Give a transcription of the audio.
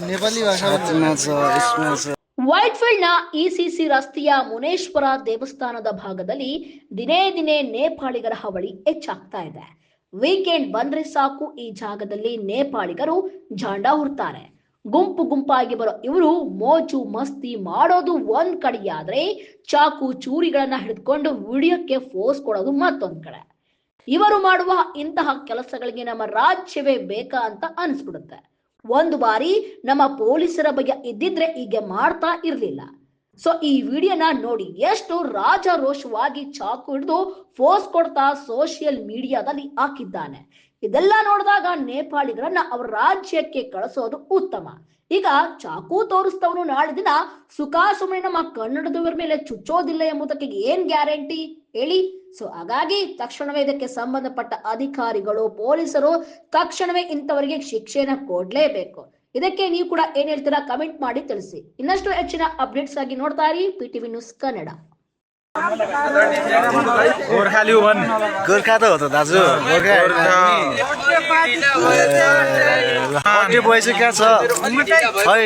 नेपाली भाषामा छ यसमा छ। ವೈಟ್ಫೀಲ್ಡ್ನ ಇಸಿಸಿ ರಸ್ತೆಯ ಮುನೇಶ್ವರ ದೇವಸ್ಥಾನದ ಭಾಗದಲ್ಲಿ ದಿನೇ ದಿನೇ ನೇಪಾಳಿಗರ ಹಾವಳಿ ಹೆಚ್ಚಾಗ್ತಾ ಇದೆ. ವೀಕೆಂಡ್ ಬಂದ್ರೆ ಸಾಕು ಈ ಜಾಗದಲ್ಲಿ ನೇಪಾಳಿಗರು ಜಾಂಡ ಹುಡ್ತಾರೆ. ಗುಂಪು ಗುಂಪಾಗಿ ಬರೋ ಇವರು ಮೋಜು ಮಸ್ತಿ ಮಾಡೋದು ಒಂದ್ ಕಡೆಯಾದ್ರೆ ಚಾಕು ಚೂರಿಗಳನ್ನ ಹಿಡಿದುಕೊಂಡು ವಿಡಿಯೋಕ್ಕೆ ಫೋಸ್ ಕೊಡೋದು ಮತ್ತೊಂದ್ ಕಡೆ. ಇವರು ಮಾಡುವ ಇಂತಹ ಕೆಲಸಗಳಿಗೆ ನಮ್ಮ ರಾಜ್ಯವೇ ಬೇಕಾ ಅಂತ ಅನಿಸ್ಬಿಡುತ್ತೆ. ಒಂದು ಬಾರಿ ನಮ್ಮ ಪೊಲೀಸರ ಬಗ್ಗೆ ಇದ್ದಿದ್ರೆ ಹೀಗೆ ಮಾಡ್ತಾ ಇರಲಿಲ್ಲ. ಸೊ ಈ ವಿಡಿಯೋನ ನೋಡಿ ಎಷ್ಟು ರಾಜಾರೋಷವಾಗಿ ಚಾಕು ಹಿಡಿದು ಫೋಸ್ ಕೊಡ್ತಾ ಸೋಷಿಯಲ್ ಮೀಡಿಯಾದಲ್ಲಿ ಹಾಕಿದ್ದಾನೆ. ಇದೆಲ್ಲ ನೋಡಿದಾಗ ನೇಪಾಳಿಗರನ್ನ ಅವರ ರಾಜ್ಯಕ್ಕೆ ಕಳಿಸೋದು ಉತ್ತಮ. ಈಗ ಚಾಕು ತೋರಿಸ್ತವನು ನಾಳೆ ದಿನ ಸುಖಾಸುಮ್ಮನೆ ನಮ್ಮ ಕನ್ನಡದವರ ಮೇಲೆ ಚುಚ್ಚೋದಿಲ್ಲ ಎಂಬುದಕ್ಕೆ ಏನ್ ಗ್ಯಾರಂಟಿ ಹೇಳಿ? ಸೊ ಹಾಗಾಗಿ ತಕ್ಷಣವೇ ಇದಕ್ಕೆ ಸಂಬಂಧಪಟ್ಟ ಅಧಿಕಾರಿಗಳು ಪೊಲೀಸರು ತಕ್ಷಣವೇ ಇಂಥವರಿಗೆ ಶಿಕ್ಷೆನ ಕೊಡ್ಲೇಬೇಕು. ಇದಕ್ಕೆ ನೀವು ಕೂಡ ಏನ್ ಹೇಳ್ತೀರಾ ಕಮೆಂಟ್ ಮಾಡಿ ತಿಳಿಸಿ. ಇನ್ನಷ್ಟು ಹೆಚ್ಚಿನ ಅಪ್ಡೇಟ್ಸ್ ಆಗಿ ನೋಡ್ತಾ ಇರಿ PTV ನ್ಯೂಸ್ ಕನ್ನಡ. गोर्खा त हो त दाजु, पार्टी भइसकेको छ खै